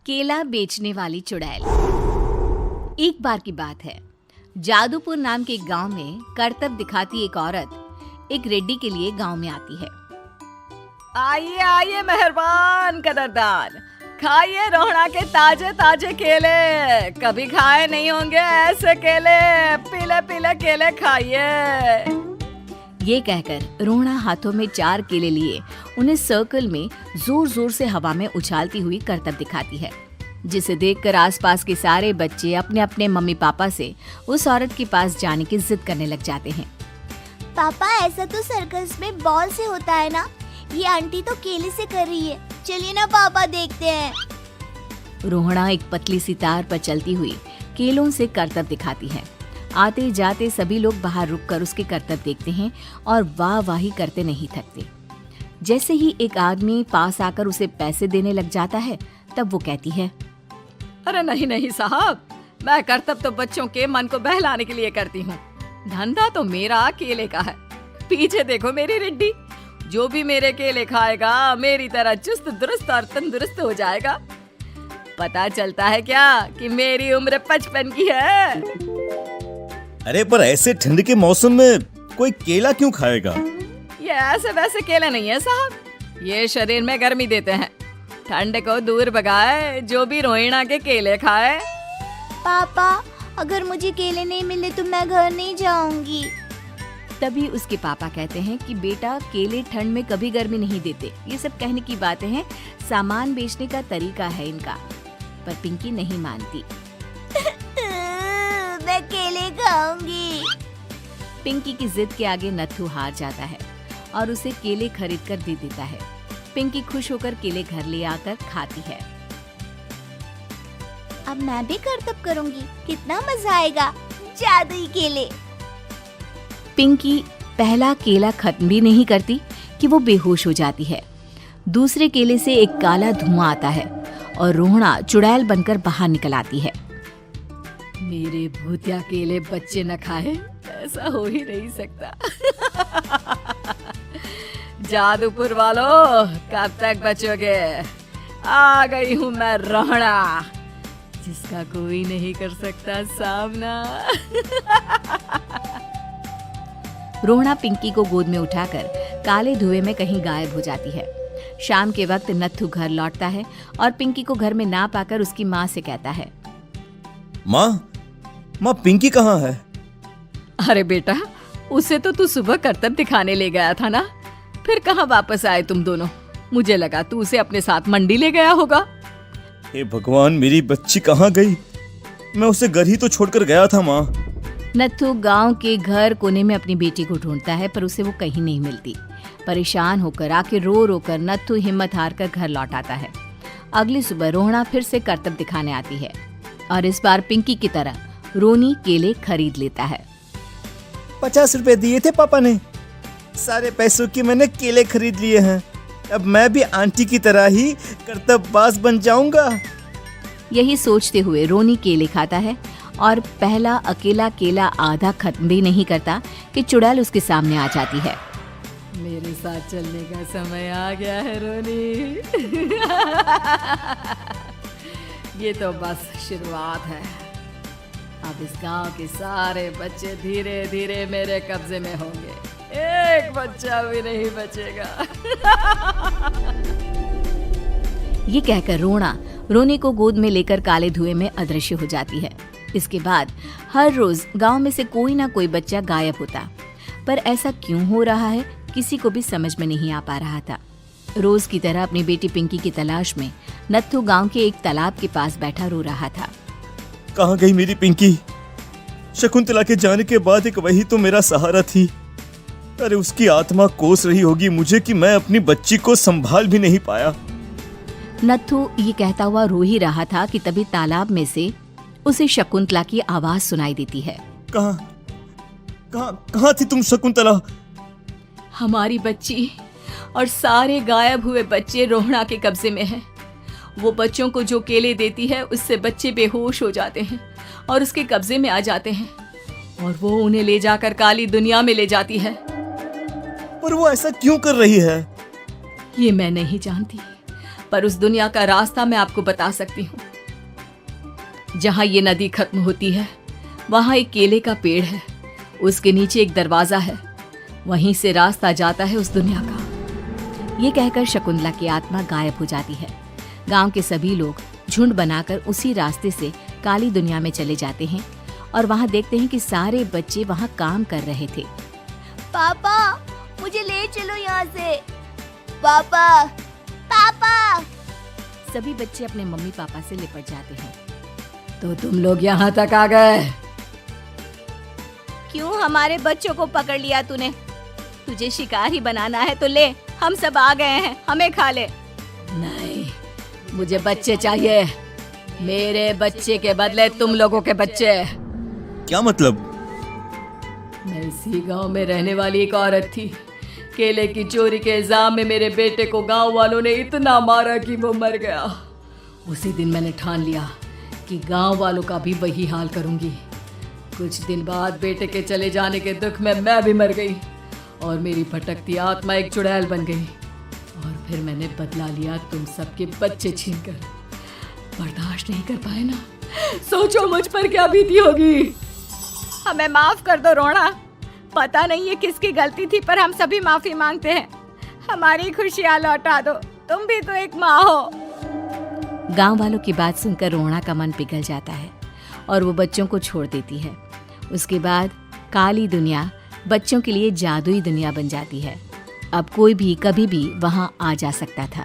केला बेचने वाली चुड़ैल। एक बार की बात है, जादूपुर नाम के गांव में करतब दिखाती एक औरत एक रेड्डी के लिए गांव में आती है। आइए आइए मेहरबान कदरदान, खाइए रोहड़ा के ताजे ताजे केले। कभी खाए नहीं होंगे ऐसे केले, पीले पीले केले खाइए। ये कहकर रोहड़ा हाथों में 4 केले लिए उन्हें सर्कल में जोर जोर से हवा में उछालती हुई करतब दिखाती है, जिसे देखकर आसपास के सारे बच्चे अपने अपने मम्मी पापा से उस औरत के पास जाने की जिद करने लग जाते हैं। पापा, ऐसा तो सर्कस में बॉल से होता है ना, ये आंटी तो केले से कर रही है। चलिए ना पापा, देखते हैं। रोहड़ा एक पतली सी तार पर चलती हुई केलों से करतब दिखाती है। आते जाते सभी लोग बाहर रुककर उसके करतब देखते हैं और वाह वाही करते नहीं थकते। जैसे ही एक आदमी पास आकर उसे पैसे देने लग जाता है, तब वो कहती है, अरे नहीं नहीं साहब, मैं करतब तो बच्चों के मन को बहलाने के लिए करती हूँ। धंधा तो मेरा केले का है। पीछे देखो मेरी रिड्डी, जो भी मेरे केले खाएगा मेरी तरह चुस्त दुरुस्त और तंदुरुस्त हो जाएगा। पता चलता है क्या कि मेरी उम्र 55 की है। अरे पर ऐसे ठंड के मौसम में कोई केला क्यों खाएगा? ये ऐसे वैसे केले नहीं है साहब, ये शरीर में गर्मी देते हैं, ठंड को दूर भगाए। जो भी रोहिणा के केले खाए। पापा, अगर मुझे केले नहीं मिले तो मैं घर नहीं जाऊंगी। तभी उसके पापा कहते हैं कि बेटा, केले ठंड में कभी गर्मी नहीं देते। ये सब कहने की बातें हैं, सामान बेचने का तरीका है इनका। पर पिंकी नहीं मानती। मैं केले खाऊंगी। पिंकी की जिद के आगे नत्थू हार जाता है और उसे केले खरीद कर दे देता है। पिंकी खुश होकर केले घर ले आकर खाती है। अब मैं भी करतब करूंगी, कितना मजा आएगा। जादुई केले। पिंकी पहला केला खत्म भी नहीं करती कि वो बेहोश हो जाती है। दूसरे केले से एक काला धुआं आता है और रोहड़ा चुड़ैल बनकर बाहर निकल आती है। मेरे भूतिया केले बच्चे न खाए, ऐसा हो ही नहीं सकता। जादूपुर वालों, कब तक बचोगे? आ गई हूँ मैं रोहड़ा, जिसका कोई नहीं कर सकता सामना। रोहड़ा पिंकी को गोद में उठाकर काले धुएं में कहीं गायब हो जाती है। शाम के वक्त नत्थू घर लौटता है और पिंकी को घर में ना पाकर उसकी माँ से कहता है, माँ पिंकी कहाँ है? अरे बेटा, उसे तो तू सुबह करतब दिखाने ले गया था ना, फिर कहाँ वापस आए तुम दोनों? मुझे लगा तू उसे अपने साथ मंडी ले गया होगा। हे भगवान, मेरी बच्ची कहाँ गई? मैं उसे घर ही तो छोड़कर गया था माँ। नत्थू गांव के घर कोने में अपनी बेटी को ढूंढता है, पर उसे वो कहीं नहीं मिलती। परेशान होकर आखिर रो रो कर नत्थू हिम्मत हार कर घर लौट आता है। अगली सुबह रोहड़ा फिर से करतब दिखाने आती है और इस बार पिंकी की तरह रोनी केले खरीद लेता है। 50 रुपए दिए थे पापा ने, सारे पैसों की मैंने केले खरीद लिए हैं। अब मैं भी आंटी की तरह ही करतबबाज बन जाऊंगा। यही सोचते हुए रोनी केले खाता है और पहला अकेला केला आधा खत्म भी नहीं करता कि चुड़ैल उसके सामने आ जाती है। मेरे साथ चलने का समय आ गया है रोनी। ये तो बस शुरुआत है। अब इस गांव के सारे बच्चे धीरे धीरे मेरे कब्जे में होंगे, एक बच्चा भी नहीं बचेगा। ये कहकर रोना रोनी को गोद में लेकर काले धुएं में अदृश्य हो जाती है। इसके बाद हर रोज गांव में से कोई ना कोई बच्चा गायब होता, पर ऐसा क्यों हो रहा है किसी को भी समझ में नहीं आ पा रहा था। रोज की तरह अपनी बेटी पिंकी की तलाश में नत्थू गांव के एक तालाब के पास बैठा रो रहा था। कहाँ गई मेरी पिंकी? शकुंतला के जाने के बाद एक वही तो मेरा सहारा थी। अरे उसकी आत्मा कोस रही होगी मुझे कि मैं अपनी बच्ची को संभाल भी नहीं पाया। नत्थू ये कहता हुआ रो ही रहा था कि तभी तालाब में से उसे शकुंतला की आवाज सुनाई देती है। कहाँ थी तुम शकुंतला? हमारी बच्ची और सारे गायब हुए बच्चे रोहड़ा के कब्जे में हैं। वो बच्चों को जो केले देती है उससे बच्चे बेहोश हो जाते हैं और उसके कब्जे में आ जाते हैं और वो उन्हें ले जाकर काली दुनिया में ले जाती है। पर वो ऐसा क्यों कर रही है? ये मैं नहीं जानती, पर उस दुनिया का रास्ता मैं आपको बता सकती हूँ। जहाँ ये नदी खत्म होती है वहाँ एक केले का पेड़ है, उसके नीचे एक दरवाजा है, वहीं से रास्ता जाता है उस दुनिया का। ये कहकर शकुंतला की आत्मा गायब हो जाती है। गांव के सभी लोग झुंड बनाकर उसी रास्ते से काली दुनिया में चले जाते हैं और वहाँ देखते हैं कि सारे बच्चे वहाँ काम कर रहे थे। पापा मुझे ले चलो यहाँ से। पापा पापा। सभी बच्चे अपने मम्मी पापा से लिपट जाते हैं। तो तुम लोग यहाँ तक आ गए? क्यों हमारे बच्चों को पकड़ लिया तूने? तुझे शिकार ही बनाना है तो ले, हम सब आ गए हैं, हमें खा ले। नहीं, मुझे बच्चे चाहिए। मेरे बच्चे के बदले तुम लोगों के बच्चे। क्या मतलब? मैं इसी गांव में रहने वाली एक औरत थी। केले की चोरी के इल्जाम में मेरे बेटे को गांव वालों ने इतना मारा कि वो मर गया। उसी दिन मैंने ठान लिया कि गांव वालों का भी वही हाल करूंगी। कुछ दिन बाद बेटे के चले जाने के दुख में मैं भी मर गई और मेरी भटकती आत्मा एक चुड़ैल बन गई। और फिर मैंने बदला लिया तुम सबके बच्चे छीनकर। बर्दाश्त नहीं कर पाए ना, सोचो मुझ पर क्या बीती होगी। हमें माफ कर दो रोना, पता नहीं ये किसकी गलती थी पर हम सभी माफी मांगते हैं। हमारी खुशियाँ लौटा दो, तुम भी तो एक माँ हो। गांव वालों की बात सुनकर रोना का मन पिघल जाता है और वो बच्चों को छोड़ देती है। उसके बाद काली दुनिया बच्चों के लिए जादुई दुनिया बन जाती है। अब कोई भी कभी भी वहां आ जा सकता था।